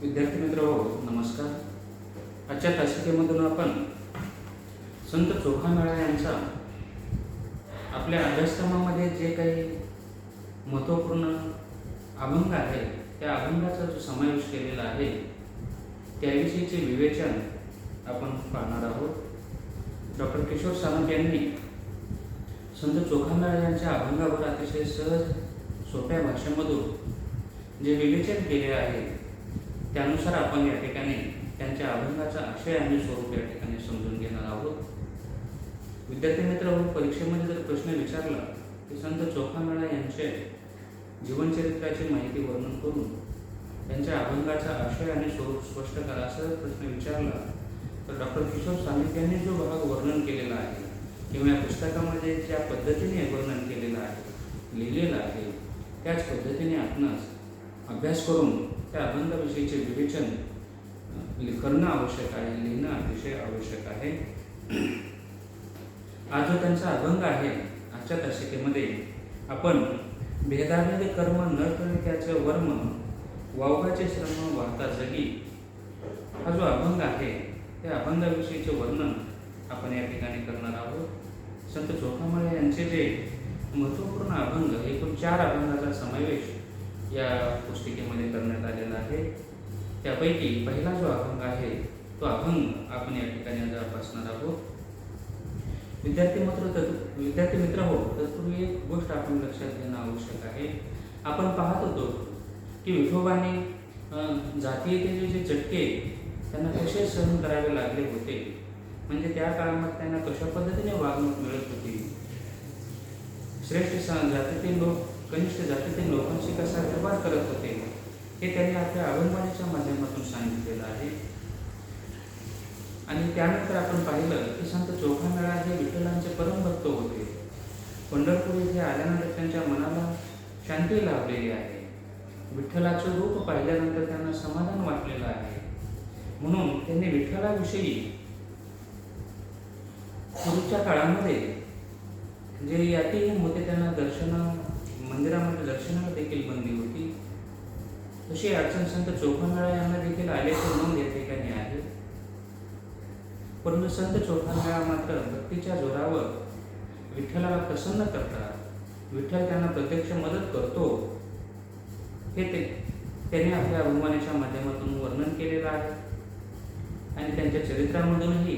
विद्यार्थी मित्र हो, नमस्कार. आजच्या तासिकेमधून आपण संत चोखामेळा यांचा आपल्या अभ्यासक्रमामध्ये जे काही महत्त्वपूर्ण अभंग आहे त्या अभंगाचा जो समावेश केलेला आहे त्याविषयीचे विवेचन आपण पाहणार आहोत. डॉक्टर किशोर सानप यांनी संत चोखामेळा यांच्या अभंगावर अतिशय सहज सोप्या भाषेमधून जे विवेचन केले आहे त्यानुसार आपण या ठिकाणी त्यांच्या अभंगाचा आशय आणि स्वरूप या ठिकाणी समजून घेणार आहोत. विद्यार्थी मित्र हो, परीक्षेमध्ये जर प्रश्न विचारला की संत चोखामेळा यांचे जीवनचरित्राची माहिती वर्णन करून त्यांच्या अभंगाचा आशय आणि स्वरूप स्पष्ट करा असं प्रश्न विचारला तर डॉक्टर किशोर सानप यांनी जो भाग वर्णन केलेला आहे किंवा या पुस्तकामध्ये ज्या पद्धतीने वर्णन केलेलं आहे लिहिलेलं आहे त्याच पद्धतीने आपणास अभ्यास करून त्या अभंगाविषयीचे विवेचन करणं आवश्यक आहे, लिहिणं अतिशय आवश्यक आहे. आज जो त्यांचा अभंग आहे आजच्या तासिकेमध्ये आपण भेदाभेद कर्म न कळे त्याचे वर्म वावगाचे श्रम वाहता जगी हा जो अभंग आहे त्या अभंगाविषयीचे वर्णन आपण या ठिकाणी करणार आहोत. संत चोखामेळा यांचे जे महत्त्वपूर्ण अभंग एकूण 4 अभंगाचा समावेश या पुस्तिकेमध्ये करण्यात आलेला आहे. त्यापैकी पहिला जो अभंग आहे तो अभंग आपण या ठिकाणी आज अभ्यासणार आहोत. विद्यार्थी मित्र हो, तत्पूर्वी एक गोष्ट आपण लक्षात घेणं आवश्यक आहे. आपण पाहत होतो की विठोबाने जातीयतेचे जे चटके त्यांना कसे सहन करावे लागले होते, म्हणजे त्या काळामध्ये त्यांना कशा पद्धतीने वागणूक मिळत होती, श्रेष्ठ जातीतील लोक कनिष्ठ जातीतील लोकांशी कसा व्यवहार करत होते हे त्यांनी आपल्या अभंगवाणीच्या माध्यमातून सांगितलेलं आहे. आणि त्यानंतर आपण पाहिलं की संत चोखामेळा हे विठ्ठलांचे परमभक्त होते. पंढरपूर येथे आल्यानंतर त्यांच्या मनाला शांती लाभलेली आहे. विठ्ठलाचं रूप पाहिल्यानंतर त्यांना समाधान वाटलेलं आहे. म्हणून त्यांनी विठ्ठलाविषयी पूर्वीच्या काळामध्ये जे यातीहीन होते त्यांना मंदिरामध्ये दर्शनाला देखील बंदी होती. तशी अडचण संत चोखामेळा यांना देखील आल्याची नोंद या ठिकाणी आहे. परंतु संत चोखामेळा मात्र भक्तीच्या जोरावर विठ्ठलाला प्रसन्न करतात, विठ्ठल त्यांना प्रत्यक्ष मदत करतो हे त्यांनी आपल्या अभंगवाणीच्या माध्यमातून वर्णन केलेलं आहे. आणि त्यांच्या चरित्रामधूनही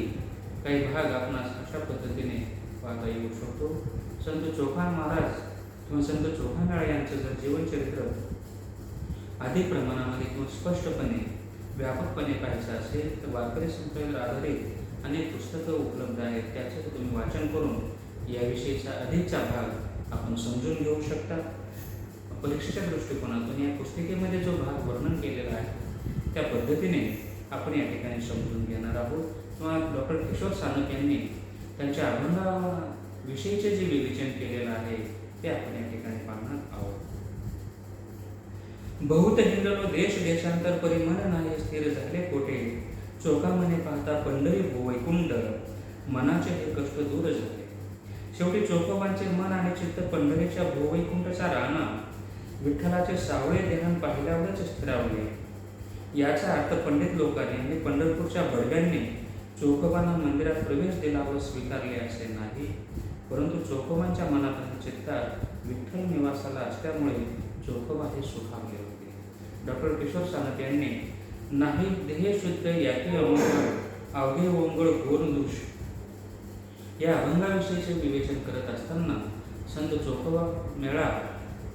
काही भाग आपणास अशा पद्धतीने पाहता येऊ शकतो. संत चोखान महाराज किंवा संत चोखामेळा यांचं जर जीवनचरित्र अधिक प्रमाणामध्ये किंवा स्पष्टपणे व्यापकपणे पाहायचं असेल तर वारकरी संप्रदायावर आधारित अनेक पुस्तकं उपलब्ध आहेत. त्याचं तुम्ही वाचन करून याविषयीचा अधिकचा भाग आपण समजून घेऊ शकता. परीक्षेच्या दृष्टिकोनातून या पुस्तिकेमध्ये जो भाग वर्णन केलेला आहे त्या पद्धतीने आपण या ठिकाणी समजून घेणार आहोत. किंवा डॉक्टर किशोर सानप यांनी त्यांच्या अभंगाविषयीचे जे विवेचन केलेलं आहे ते आपण या ठिकाणी पाहणार आहोत. बहुत हिंडलो देश देशांतर परी मन नाही स्थिर झाले कोठे चोखा मने पाहता पंढरी वैकुंठ मनाचे हे कष्ट दूर झाले. शेवटी चोखोबांचे मन आणि चित्त पंढरीच्या भूवैकुंठचा राणा विठ्ठलाचे सावळे देहन पाहिल्यावरच स्थिरावले. याचा अर्थ पंडित लोकांनी आणि पंढरपूरच्या बडव्यांनी चोखोबांना मंदिरात प्रवेश दिला व स्वीकारले असे नाही, परंतु चोखोबांच्या मनात आणि चित्तात विठ्ठल निवासाला असल्यामुळे चोखोबा हे सुखावले होते. डॉक्टर किशोर सानप यांनी नाही देह शुद्ध याती अमंगळ अवघे ओंगळ घोर दूष या अभंगाविषयीचे विवेचन करत असताना संत चोखोबा मेळा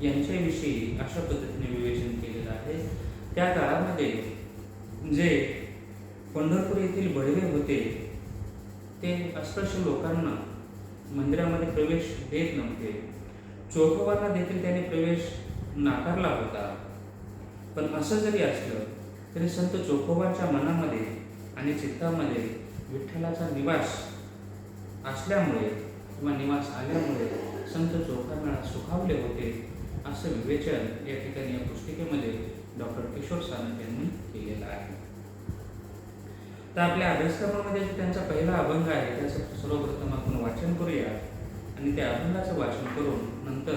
यांच्याविषयी अशा पद्धतीने विवेचन केलेलं आहे. त्या काळामध्ये जे पंढरपूर येथील बडवे होते ते अस्पृश्य लोकांना मंदिरामध्ये प्रवेश देत नव्हते. चोखोबांना देखील त्याने प्रवेश नाकारला होता. पण असं जरी असलं तरी संत चोखोबांच्या मनामध्ये आणि चित्तामध्ये विठ्ठलाचा निवास असल्यामुळे किंवा निवास आल्यामुळे संत चोखामेळा सुखावले होते असं विवेचन या ठिकाणी या पुस्तिकेमध्ये डॉक्टर किशोर सानप यांनी केलेलं आहे. तर आपल्या अभ्यासक्रमामध्ये जो त्यांचा पहिला अभंग आहे त्याचं सर्वप्रथम आपण वाचन करूया आणि त्या अभंगाचं वाचन करून नंतर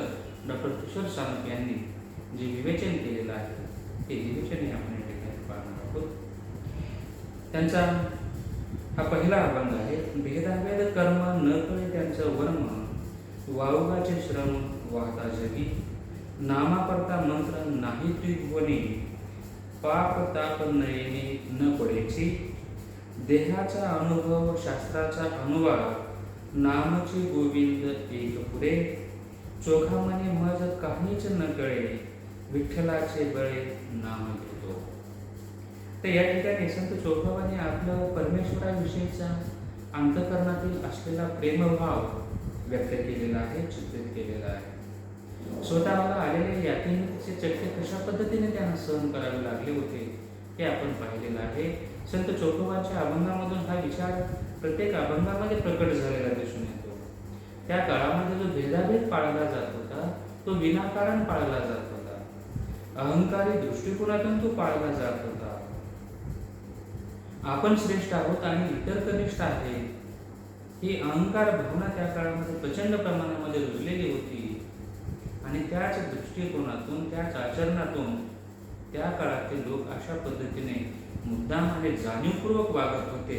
डॉक्टर किशोर सानप यांनी जे विवेचन केलेलं आहे ते विवेचन आपण या ठिकाणी पाहणार आहोत. त्यांचा हा पहिला अभंग आहे. भेदाभेद कर्म न कळे त्यांचं वर्म, वावगाचे श्रम वाहता जगी, नामापरता मंत्र नाही त्रिभुवनी, पाप ताप नयनी न पडेची, देहाचा अनुभव शास्त्राचा अनुवाद, नामचे गोविंद एक पुरे, चोखामने मज काहीच न कळे, विठ्ठलाचे बळे नाम घेतो. तर या ठिकाणी संत चोखाबाने आपलं परमेश्वराविषयीचा अंतःकरणातील असलेला प्रेमभाव व्यक्त केलेला आहे, चित्रित केलेला आहे. स्वतःला आलेल्या यातनेचे चटके कशा पद्धतीने त्यांना सहन करावे लागले होते हे आपण पाहिलेलं आहे. संत चोखोबाच्या अभंगामधून हा विचार प्रत्येक अभंगामध्ये प्रकट झालेला दिसून येतो. त्या काळामध्ये जो भेदाभेद पाळला जात होता तो विनाकारण पाळला जात होता. अहंकारी दृष्टिकोनातून तो पाळला जात होता. आपण श्रेष्ठ आहोत आणि इतर कनिष्ठ आहेत ही अहंकार भावना त्या काळामध्ये प्रचंड प्रमाणामध्ये रुजलेली होती. आणि त्याच दृष्टिकोनातून त्याच आचरणातून त्या काळातील लोक अशा पद्धतीने मुद्दाम आणि जाणीवपूर्वक वागत होते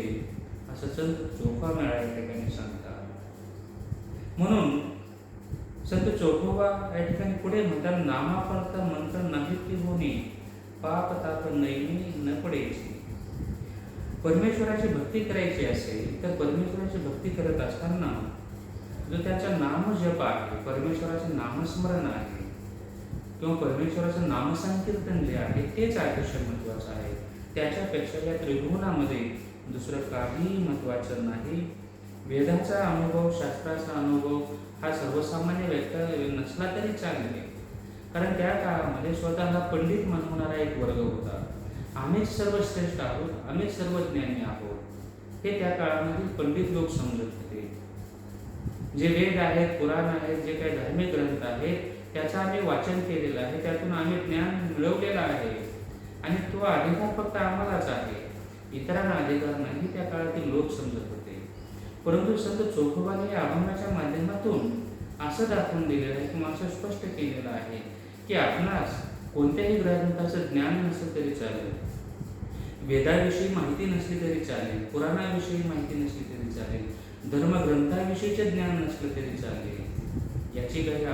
असं संत चोखोबा या ठिकाणी सांगतात. म्हणून संत चोखोबा या ठिकाणी पुढे म्हणतात, नामापरता मंत्र नाही त्रिभुवनी, पाप ताप नयनी न पडेची. परमेश्वराची भक्ती करायची असेल तर परमेश्वराची भक्ती करत असताना जो त्याचा नाम जप आहे, परमेश्वराचे नामस्मरण आहे किंवा परमेश्वराचं नामसंकीर्तन जे आहे तेच अतिशय महत्त्वाचं आहे. त्याच्यापेक्षा या त्रिभुवनामध्ये दुसरं काही महत्त्वाचं नाही. वेदाचा अनुभव, शास्त्राचा अनुभव हा सर्वसामान्य व्यक्ती नसला तरी चालेल. कारण त्या काळामध्ये स्वतःला पंडित म्हणवणारा एक वर्ग होता. आम्हीच सर्व श्रेष्ठ आहोत, आम्हीच सर्व ज्ञानी आहोत हे त्या काळामध्ये पंडित लोक समजत होते. जे वेद आहेत, पुराण आहेत, जे काही धार्मिक ग्रंथ आहेत त्याचं आम्ही वाचन केलेलं आहे, त्यातून आम्ही ज्ञान मिळवलेलं आहे आणि तो अधिकार फक्त आम्हालाच आहे, इतरांना अधिकार नाही त्या काळातील लोक समजत होते. परंतु संत चोखोबाने या अभंगाच्या माध्यमातून असं दाखवून दिलेलं आहे किंवा असं स्पष्ट केलेलं आहे की आपणास कोणत्याही ग्रंथाचं ज्ञान नसलं तरी चालेल, वेदाविषयी माहिती नसली तरी चालेल, पुराणाविषयी माहिती नसली तरी चालेल, धर्मग्रंथाविषयीचे ज्ञान नसलं तरी चालेल. याची काही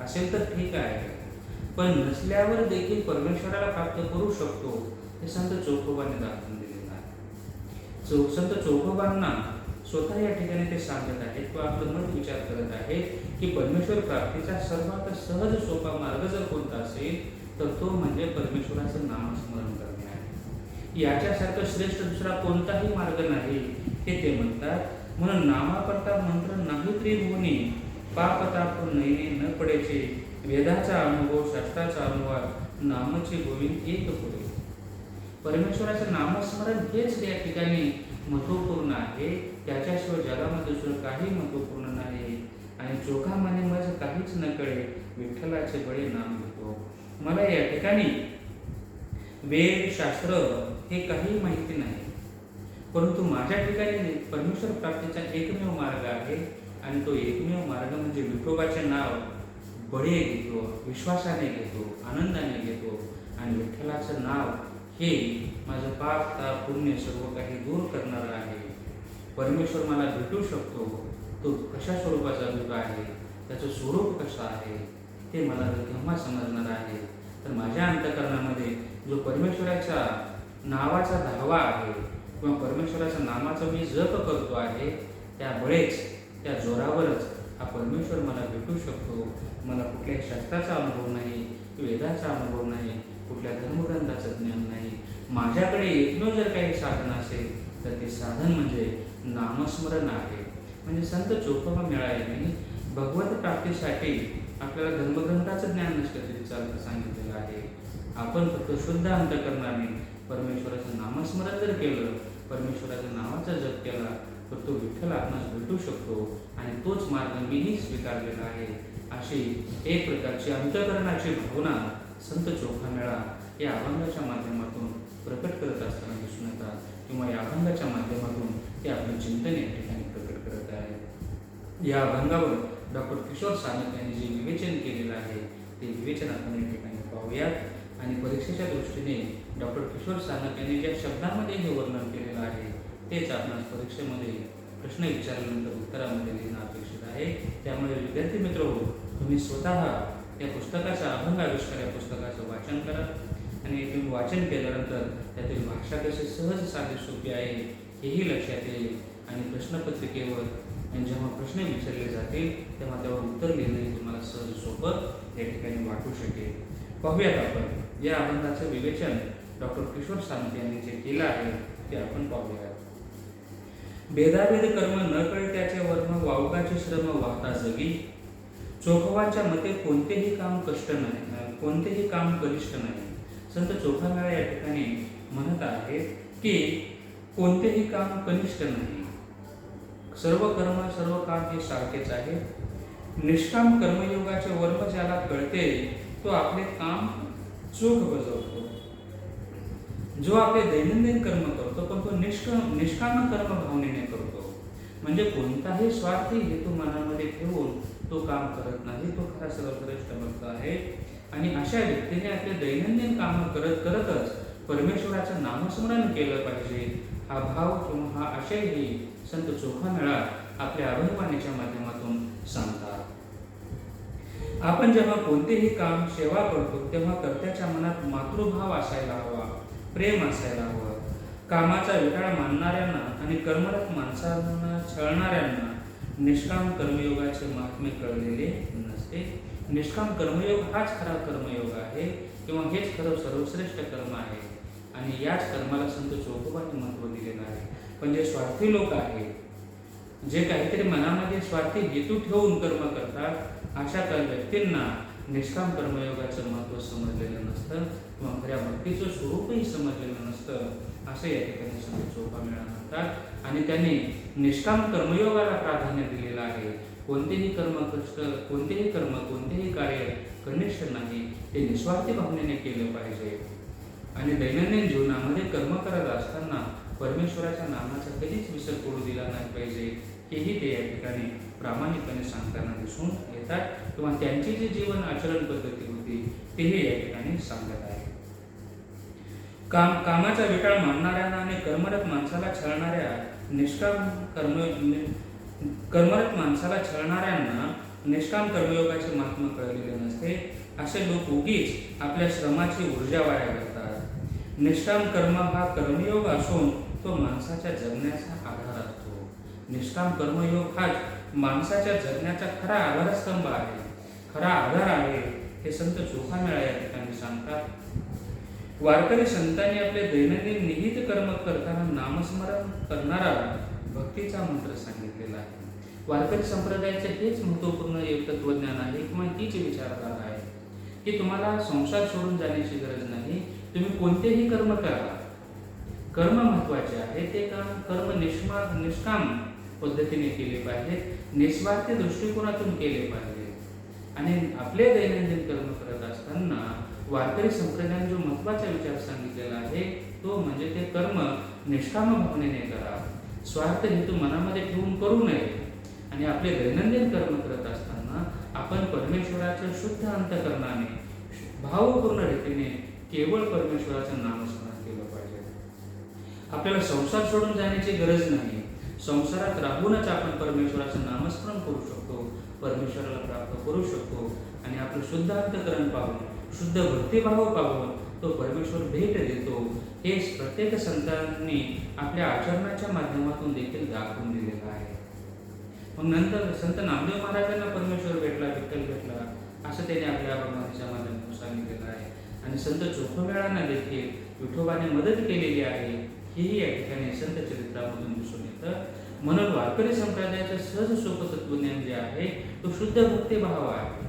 असेल तर ठीक आहे, पण नसल्यावर देखील परमेश्वराला प्राप्त करू शकतो हे संत चोखोबाने दाखवून दिलेलं आहे. संत चोखोबांना स्वतः या ठिकाणी ते सांगत आहेत किंवा आपलं मत विचार करत आहेत की परमेश्वर प्राप्तीचा सर्वात सहज सोपा मार्ग जर कोणता असेल तर तो म्हणजे परमेश्वराचं नामस्मरण करणे आहे. याच्यासारखं श्रेष्ठ दुसरा कोणताही मार्ग नाही हे ते म्हणतात. म्हणून नामापरता मंत्र नाही त्रिभुवनी, पाप ताप नयनी न पडेचे, वेदाचा अनुभव शास्त्राचा अनुवाद, नामचे गोविंद एक पुरे. परमेश्वराचं नामस्मरण हेच या ठिकाणी महत्त्वपूर्ण आहे. त्याच्याशिवाय जगामध्ये दुसरं काही महत्त्वपूर्ण नाही. आणि चोखा मने मज काहीच न कळे, विठ्ठलाचे बळे नाम घेतो. मला या ठिकाणी वेद शास्त्र हे काही माहिती नाही, परंतु माझ्या ठिकाणी परमेश्वर प्राप्तीचा एकमेव मार्ग आहे आणि तो एकमेव मार्ग म्हणजे विठोबाचे नाव बळे घेतो, विश्वासाने घेतो, आनंदाने घेतो आणि विठ्ठलाचं नाव हे माझं पाप ताप पुण्य सर्व काही दूर करणारं आहे. परमेश्वर मला भेटू शकतो, तो कशा स्वरूपाचा दूत आहे, त्याचं स्वरूप कसं आहे ते मला केव्हा समजणार आहे. तर माझ्या अंतःकरणामध्ये जो परमेश्वराच्या नावाचा धावा आहे किंवा परमेश्वराच्या नामाचा मी जप करतो आहे त्यामुळेच त्या जोरावरच हा परमेश्वर मला भेटू शकतो. मला कुठल्याही शास्त्राचा अनुभव नाही, वेदाचा अनुभव नाही, कुठल्या धर्मग्रंथाचं ज्ञान नाही. माझ्याकडे एकमेव जर काही साधन असेल तर ते साधन म्हणजे नामस्मरण आहे. म्हणजे संत चोखोबा मिळाल्याने भगवत प्राप्तीसाठी आपल्याला धर्मग्रंथाचं ज्ञान नसलं तरी चालतं सांगितलेलं आहे. आपण फक्त शुद्ध अंतःकरणाने परमेश्वराचं नामस्मरण जर केलं, परमेश्वराच्या नावाचा जप केला तर तो विठ्ठल आपणास भेटू शकतो आणि तोच मार्ग मीही स्वीकारलेला आहे. अशी एक प्रकारची अंतःकरणाची भावना संत चोखामेळा या अभंगाच्या माध्यमातून प्रकट करत असताना दिसून येतात किंवा या अभंगाच्या माध्यमातून ते आपलं चिंतन या ठिकाणी प्रकट करत आहे. या अभंगावर डॉक्टर किशोर सानप यांनी जे विवेचन केलेलं आहे ते विवेचन आपण या ठिकाणी पाहूयात आणि परीक्षेच्या दृष्टीने डॉक्टर किशोर सानप यांनी ज्या शब्दामध्ये हे वर्णन केलेलं आहे तेच आपणास परीक्षेमध्ये प्रश्न विचारल्यानंतर उत्तरामध्ये लिहिणं अपेक्षित आहे. त्यामुळे विद्यार्थी मित्र हो, तुम्ही स्वतः या पुस्तकाचा अभंग आविष्कार या पुस्तकाचं वाचन करा आणि तुम्ही वाचन केल्यानंतर त्यातील भाषा कशी सहज साधी सोपी आहे हेही लक्षात येईल आणि प्रश्नपत्रिकेवर जेव्हा प्रश्न विचारले जातील तेव्हा त्यावर उत्तर लिहिणंही तुम्हाला सहज सोपं या ठिकाणी वाटू शकेल. पाहूयात आपण या अभंगाचं विवेचन डॉक्टर किशोर सानप यांनी जे केलं आहे ते आपण पाहूयात. भेदाभेद कर्म न कळत्याचे वर्म वावकाचे श्रम वाहता जगी. चोखवाच्या मते कोणतेही काम कष्ट नाही, कोणतेही काम कनिष्ठ नाही. संत चोखामेळा या ठिकाणी म्हणत आहेत की कोणतेही काम कनिष्ठ नाही. सर्व कर्म सर्व काम हे सारखेच आहे. निष्काम कर्मयोगाचे वर्म ज्याला कळते तो आपले काम चोख बजावतो. जो आपले दैनंदिन कर्म करतो पण तो निष्काम कर्म भावनेने करतो. म्हणजे कोणताही स्वार्थी हेतू मनामध्ये ठेवून तो काम करत नाही, तो खरा सर्वश्रेष्ठ भक्त आहे. आणि अशा व्यक्तीने आपले दैनंदिन काम करतच परमेश्वराचं नामस्मरण केलं पाहिजे. हा भाव किंवा हा आशयही संत चोखामेळा आपल्या अभंगवाणीच्या माध्यमातून सांगतात. आपण जेव्हा कोणतेही काम सेवा करतो तेव्हा कर्त्याच्या मनात मातृभाव असायला हवा, प्रेम असायला हवं. कामाचा विटाळ मानणाऱ्यांना आणि कर्मरत माणसांना छळणाऱ्यांना निष्काम कर्मयोगाचे महात्म्य कळलेले नसते. निष्काम कर्मयोग हाच खरा कर्मयोग आहे किंवा हेच खरं सर्वश्रेष्ठ कर्म आहे आणि याच कर्माला संत चोखोबांनी महत्त्व दिलेलं आहे. पण जे स्वार्थी लोक आहेत, जे काहीतरी मनामध्ये स्वार्थी हेतू ठेवून कर्म करतात, अशा व्यक्तींना निष्काम कर्मयोगाचं महत्त्व समजलेलं नसतं किंवा खऱ्या भक्तीचं स्वरूपही समजलेलं नसतं असं या ठिकाणी संत चोखामेळा म्हणतात. आणि त्यांनी निष्काम कर्मयोगाला प्राधान्य दिलेलं आहे. कोणतेही कर्म कष्ट, कोणतेही कर्म, कोणतेही कार्य कनिष्ठ नाही, ते निस्वार्थी भावनेने केलं पाहिजे. आणि दैनंदिन जीवनामध्ये कर्म करत असताना परमेश्वराच्या नामाचा कधीच विसर पडू दिला नाही पाहिजे हेही ते या ठिकाणी प्रामाणिकपणे सांगताना दिसून येतात किंवा त्यांची जी जीवन आचरण पद्धती होती तेही या ठिकाणी सांगत आहे. कामाचा विटाळ मानणाऱ्यांना आणि कर्मरत माणसाला छळणाऱ्यांना निष्काम कर्मयोगाचे महात्म्य कळलेले नसते. असे लोक उगीच आपल्या श्रमाची ऊर्जा वाया घालतात. निष्काम कर्म हा कर्मयोग असून तो माणसाच्या जगण्याचा आधार असतो. निष्काम कर्मयोग हाच माणसाच्या जगण्याचा खरा आधारस्तंभ आहे, खरा आधार आहे हे संत चोखामेळा या ठिकाणी सांगतात. वारकरी संतांनी आपले दैनंदिन निहित कर्म करताना नामस्मरण करणारा भक्तीचा मंत्र सांगितलेला आहे. वारकरी संप्रदायाचे हेच महत्त्वपूर्ण एक तत्वज्ञान आहे किंवा हीच विचारधारा आहे की तुम्हाला संसार सोडून जाण्याची गरज नाही. तुम्ही कोणतेही कर्म करा, कर्म महत्वाचे आहे. ते कर्म निष्काम पद्धतीने केले पाहिजेत, निस्वार्थी दृष्टिकोनातून केले पाहिजे. आणि आपले दैनंदिन कर्म करत असताना वारकरी संप्रदायाने जो महत्वाचा विचार सांगितलेला आहे तो म्हणजे ते कर्म निष्काम भावनेने करा, स्वार्थ हेतू मनामध्ये ठेवून करू नये. आणि आपले दैनंदिन कर्म करत असताना आपण परमेश्वराच्या शुद्ध अंतःकरणाने भावपूर्ण रीतीने केवळ परमेश्वराचं नामस्मरण केलं पाहिजे. आपल्याला संसार सोडून जाण्याची गरज नाही. संसारात राहूनच आपण परमेश्वराचं नामस्मरण करू शकतो, परमेश्वराला प्राप्त करू शकतो. आणि आपलं शुद्ध अंतःकरण पाहून, शुद्ध भक्तिभाव पाहून तो परमेश्वर भेट देतो. हे प्रत्येक संतांनी आपल्या आचरणाच्या माध्यमातून देखील दाखवून दिलेलं आहे. मग नंतर संत नामदेव महाराजांना परमेश्वर भेटला, विठ्ठल भेटला असं त्यांनी आपल्या अभंगाच्या माध्यमातून सांगितलेलं आहे. आणि संत चोखामेळांना देखील विठोबाने मदत केलेली आहे हेही या ठिकाणी संत चरित्रामधून दिसून येतं. म्हणून वारकरी संप्रदायाचं सहज सोपं तत्वज्ञान जे आहे तो शुद्ध भक्तिभाव आहे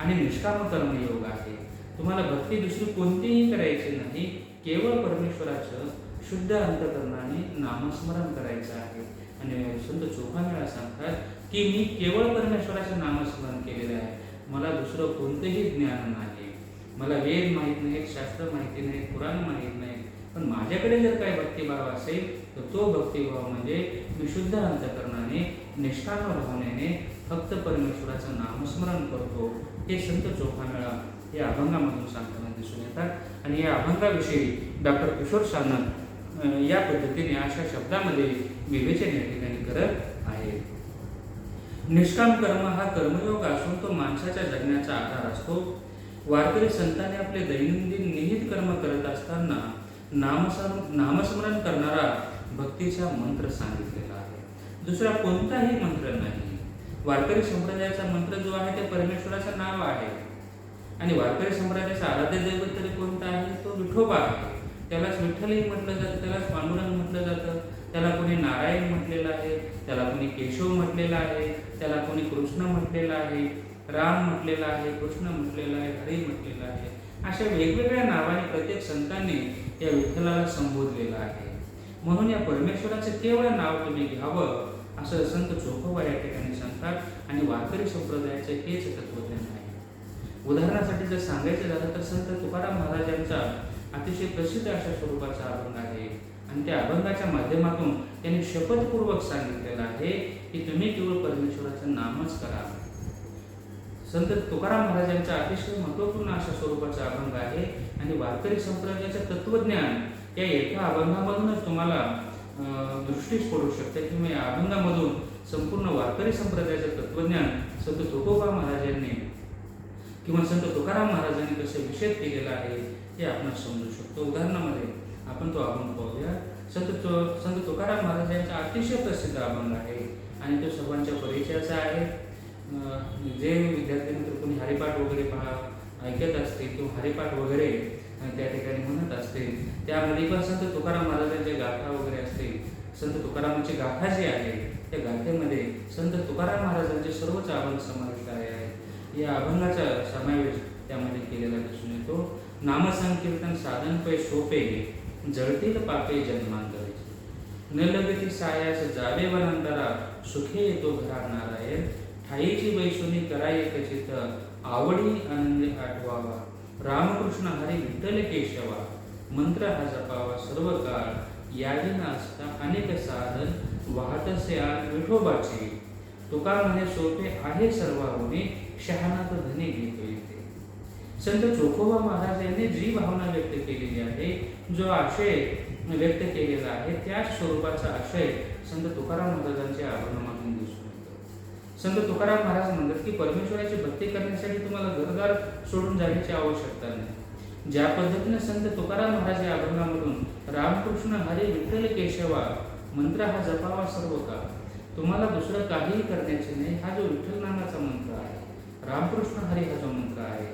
आणि निष्काम कर्मयोग आहे. तुम्हाला भक्ती दुसरी कोणतीही करायची नाही, केवळ परमेश्वराचं शुद्ध अंतःकरणाने नामस्मरण करायचं आहे. आणि संत चोखामेळा सांगतात की मी केवळ परमेश्वराचं नामस्मरण केलेलं आहे, मला दुसरं कोणतंही ज्ञान नाही. मला वेद माहीत नाहीत, शास्त्र माहिती नाही, पुराण माहीत नाही. पण माझ्याकडे जर काही भक्तिभाव असेल तर तो भक्तिभाव म्हणजे मी शुद्ध अंतःकरणाने निष्काम भावनेने फक्त परमेश्वराचं नामस्मरण करतो. हे संत चोखामेळा हे अभंगामधून सांगताना दिसून येतात. आणि या अभंगाविषयी डॉक्टर किशोर सानप या पद्धतीने अशा शब्दामध्ये विवेचन या ठिकाणी करत आहे. निष्काम कर्म हा कर्मयोग असून तो माणसाच्या जगण्याचा आधार असतो. वारकरी संतांनी आपले दैनंदिन निहित कर्म करत असताना नामस्मरण करणारा भक्तीचा मंत्र सांगितलेला आहे. दुसरा कोणताही मंत्र नाही. वारकरी संप्रदायाचा मंत्र जो आहे ते परमेश्वराचं नाव आहे. आणि वारकरी संप्रदायाचा आराध्य दैवत तरी कोणता आहे? तो विठोबा आहे. त्यालाच विठ्ठलही म्हटलं जातं, त्यालाच पांडुरंग म्हटलं जातं, त्याला कोणी नारायण म्हटलेलं आहे, त्याला कोणी केशव म्हटलेलं आहे, त्याला कोणी कृष्ण म्हटलेलं आहे, राम म्हटलेला आहे, कृष्ण म्हटलेला आहे, हरी म्हटलेला आहे. अशा वेगवेगळ्या नावाने प्रत्येक संतांनी या विठ्ठलाला संबोधलेलं आहे. म्हणून या परमेश्वराचं केवळ नाव तुम्ही घ्यावं असं संत चोखोबा या ठिकाणी सांगतात. आणि वारकरी संप्रदायाचं हेच तत्वज्ञान आहे. उदाहरणासाठी जर सांगायचं झालं तर संत तुकाराम महाराजांचा अतिशय प्रसिद्ध अशा स्वरूपाचा अभंग आहे. आणि त्या अभंगाच्या माध्यमातून त्यांनी शपथपूर्वक सांगितलेलं आहे की तुम्ही केवळ परमेश्वराचं नामच करा. संत तुकाराम महाराजांचा अतिशय महत्त्वपूर्ण अशा स्वरूपाचा अभंग आहे. आणि वारकरी संप्रदायाचं तत्वज्ञान या एका अभंगामधूनच तुम्हाला दृष्टीस पडू शकते. किंवा या अभंगामधून संपूर्ण वारकरी संप्रदायाचं तत्वज्ञान संत तुकोबा महाराजांनी किंवा संत तुकाराम महाराजांनी कसं विषद केलेलं आहे हे आपण समजू शकतो. उदाहरणामध्ये आपण तो अभंग पाहूया. संत तुकाराम महाराजांचा अतिशय प्रसिद्ध अभंग आहे आणि तो सर्वांच्या परिचयाचा आहे. जे विद्यार्थी मित्र कोणी हरिपाठ वगैरे ऐकत असतील किंवा हरिपाठ वगैरे त्या ठिकाणी म्हणत असतील त्यामध्ये किंवा संत तुकाराम महाराजांच्या गाथा वगैरे असतील, संत तुकारामांची गाथा जी आहे त्या गाथेमध्ये संत तुकाराम महाराजांचे सर्वच अभंग समाविष्ट आहे. या अभंगाचा समावेश त्यामध्ये केलेला दिसून येतो. नामसंकीर्तन साधन पै सोपे जळतील पापे जन्मांतरी, न लगती सायास जावे वनांतरा, सुखे येतो घरा नारायण, ठाईची बैसुनी कराय कचित, आवडी आनंदी आठवावा, रामकृष्ण हरी विठ्ठल केशवा, मंत्र हा जपावा सर्व काळ, यावी नासता अनेक साधन, वाहतसे आन विठोबाचे, तुका म्हणे सोपे आहे सर्वाहुनी, शहाणा धनी घेतो येते. संत चोखोबा महाराज यांनी जी भावना व्यक्त केलेली आहे, जो आशय व्यक्त केलेला आहे, त्याच स्वरूपाचा आशय संत तुकाराम महाराजांच्या अभंगामधून दिसून येतो. संत तुकाराम महाराज म्हणतात की परमेश्वराची भक्ती करण्यासाठी तुम्हाला घरदार सोडून जाण्याची आवश्यकता नाही. ज्या पद्धतीने संत तुकाराम महाराज या अभंगामधून रामकृष्ण हरी विठ्ठल केशवा मंत्र हा जपावा सर्व काळ, तुम्हाला दुसरं काहीही करण्याचे नाही. हा जो विठ्ठल नामाचा मंत्र आहे, रामकृष्ण हरी हा जो मंत्र आहे,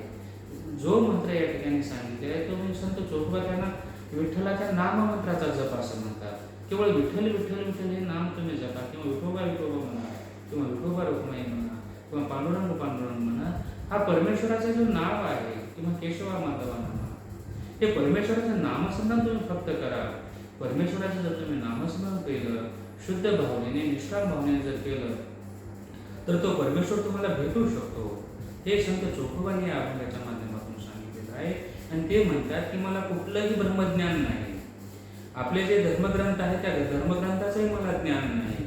जो मंत्र या ठिकाणी सांगितले आहे तो म्हणजे संत चोखोबा त्यांना विठ्ठलाच्या नाममंत्राचा जप असं म्हणतात. केवळ विठ्ठल विठ्ठल विठ्ठल हे नाम तुम्ही जपा, किंवा विठोबा विठोबा म्हणा, किंवा विठोबा रुक्माई म्हणा, किंवा पांडुरंग पांडुरंग म्हणा, हा परमेश्वराचं जो नाव आहे, किंवा केशवा माधवा म्हणा, हे परमेश्वराचं नामस्मरण तुम्ही फक्त करा. परमेश्वराचं जर तुम्ही नामस्मरण केलं, शुद्ध भावनेने निष्काम भावनेने जर केलं तर तो परमेश्वर तुम्हाला भेटू शकतो. हे संत चोखोबांनी या अभंगाच्या माध्यमातून सांगितलेलं आहे. आणि ते म्हणतात की मला कुठलंही ब्रह्मज्ञान नाही, आपले जे धर्मग्रंथ आहेत त्या धर्मग्रंथाचंही मला ज्ञान नाही,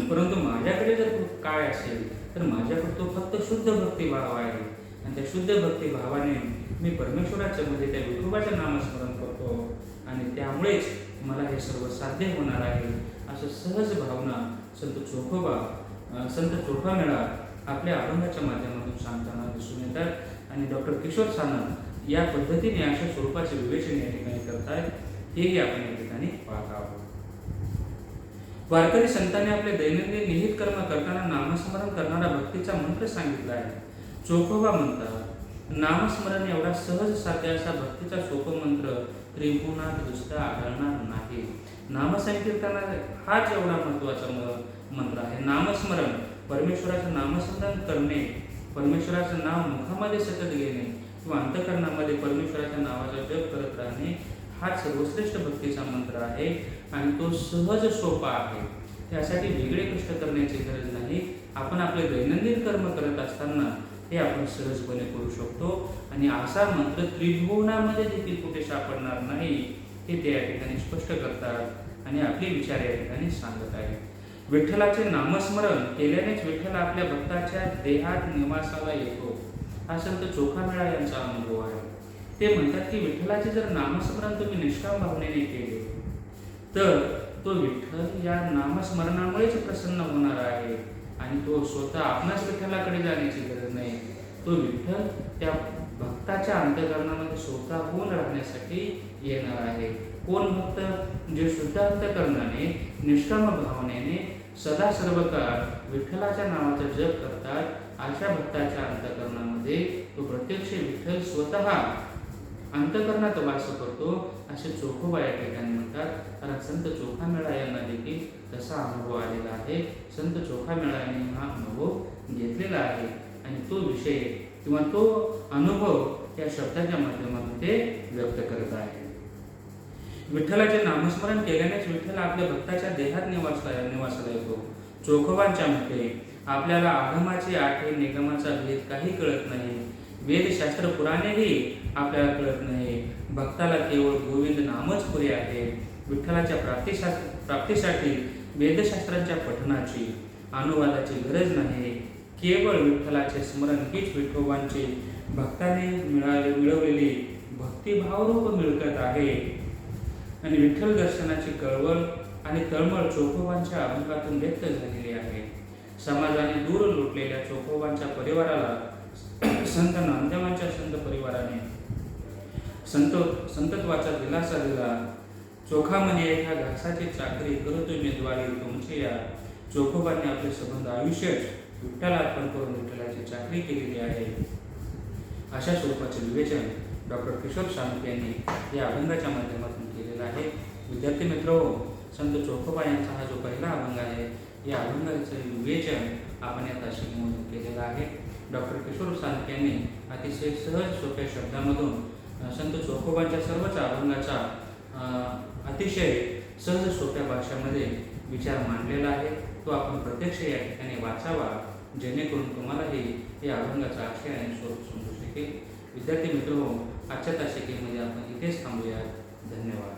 परंतु माझ्याकडे जर काय असेल तर माझ्याकडे तो फक्त शुद्ध भक्तिभाव आहे. आणि त्या शुद्ध भक्तिभावाने मी परमेश्वराच्या म्हणजे त्या विठोबाचं नामस्मरण करतो आणि त्यामुळेच मला हे सर्व साध्य होणार आहे. असं सहज भावना संत चोखामेळा आपल्या अभंगाच्या माध्यमातून सांगताना दिसून येतात. आणि डॉक्टर किशोर सानप या पद्धतीने अशा स्वरूपाचे विवेचन या ठिकाणी करतायत, हेही आपण या ठिकाणी पाहत आहोत. वारकरी संतांनी आपले दैनंदिन निहित कर्म करताना नामस्मरण करणारा भक्तीचा मंत्र सांगितला आहे. चोखोबा म्हणतात नामस्मरण एवढा सहज साध्य असा भक्तीचा सोपा मंत्र त्रिभुवनात दुसरा आढळणार नाही. नामसंकीर्तन हाच एवढा महत्वाचा मंत्र आहे. नामस्मरण, परमेश्वराचं नामस्मरण करणे, परमेश्वराचं नाव मुखामध्ये सतत घेणे किंवा अंतःकरणामध्ये परमेश्वराच्या नावाचा जप करत राहणे, हा सर्वश्रेष्ठ भक्तीचा मंत्र आहे. आणि तो सहज सोपा आहे. त्यासाठी वेगळे कष्ट करण्याची गरज नाही. आपण आपले दैनंदिन कर्म करत असताना हे आपण सहजपणे करू शकतो. आणि असा मंत्र त्रिभुवनामध्ये देखील कुठे सापडणार नाही, हे ते या ठिकाणी स्पष्ट करतात आणि आपले विचार या ठिकाणी सांगत आहेत. विठ्ठलाचे नामस्मरण केल्यानेच विठ्ठल आपल्या भक्ताच्या देहात निवासाला येतो. हा संत चोखामेळा यांचा अनुभव आहे. ते म्हणतात की विठ्ठलाचे जर नामस्मरण तुम्ही निष्काम भावनेने केले तर तो विठ्ठल या नामस्मरणामुळेच प्रसन्न होणार आहे आणि तो स्वतः आपणास विठ्ठलाकडे जाण्याची गरज नाही. तो विठ्ठल त्या भक्ताच्या अंतःकरणामध्ये स्वतःहून राहण्यासाठी येणार आहे. कोण भक्त? जे शुद्ध अंतःकरणाने निष्काम भावनेने सदा सर्व काळ विठ्ठलाच्या नावाचा जप करतात, अशा भक्ताच्या अंतःकरणामध्ये तो प्रत्यक्ष विठ्ठल स्वतः अंतःकरणात वास करतो, असे चोखोबा या ठिकाणी म्हणतात. कारण संत चोखामेळा यांना देखील तसा अनुभव आलेला आहे. संत चोखामेळा यांनी हा अनुभव घेतलेला आहे आणि तो विषय किंवा तो अनुभव या शब्दाच्या माध्यमातून ते व्यक्त करत आहे. विठ्ठलाचे नामस्मरण केल्यानेच विठ्ठल आपल्या भक्ताच्या देहात निवासाला येतो. चोखोबांच्या मते आपल्याला आगमाचे आठे निगमाचा भेद काही कळत नाही. वेदशास्त्र पुराणेही आपल्याला कळत नाही. भक्ताला केवळ गोविंद नामच पुरे आहे. विठ्ठलाच्या प्राप्तीसाठी वेदशास्त्रांच्या पठणाची अनुवादाची गरज नाही. केवळ विठ्ठलाचे स्मरण हीच विठोबांची भक्ताने मिळवलेली भक्तिभावरूप मिळकत आहे. आणि विठ्ठल दर्शनाची कळवळ आणि तळमळ चोखोबांच्या अभंगातून व्यक्त झालेली आहे. समाजाने दूर लुटलेल्या चोखोबांच्या परिवाराला संत नामदेवांच्या संत परिवाराने संतत्वाचा दिलासा दिला. चोखामणी एका घासाची चाकरी करू तुम्ही द्वारी तुमचे या. चोखोबांनी आपले संबंध आयुष्यच विठ्ठला अर्पण करून विठ्ठलाची चाकरी केलेली आहे. अशा स्वरूपाचे विवेचन डॉक्टर किशोर सामंत यांनी या अभंगाच्या माध्यमातून केलेला आहे. विद्यार्थी मित्र, संत चोखोबा यांचा हा जो पहिला अभंग आहे, या अभंगाचे विवेचन आपण या तासिकेमधून केलेलं आहे. डॉक्टर किशोर सामंत यांनी अतिशय सहज सोप्या शब्दामधून संत चोखोबांच्या सर्वच अभंगाचा अतिशय सहज सोप्या भाषेमध्ये विचार मांडलेला आहे. तो आपण प्रत्यक्ष या ठिकाणी वाचावा, जेणेकरून तुम्हालाही या अभंगाचा आशय आणि स्वरूप समजू शकेल. विद्यार्थी मित्र, आजच्या तासिकेमध्ये आपण इथेच थांबूया. धन्यवाद.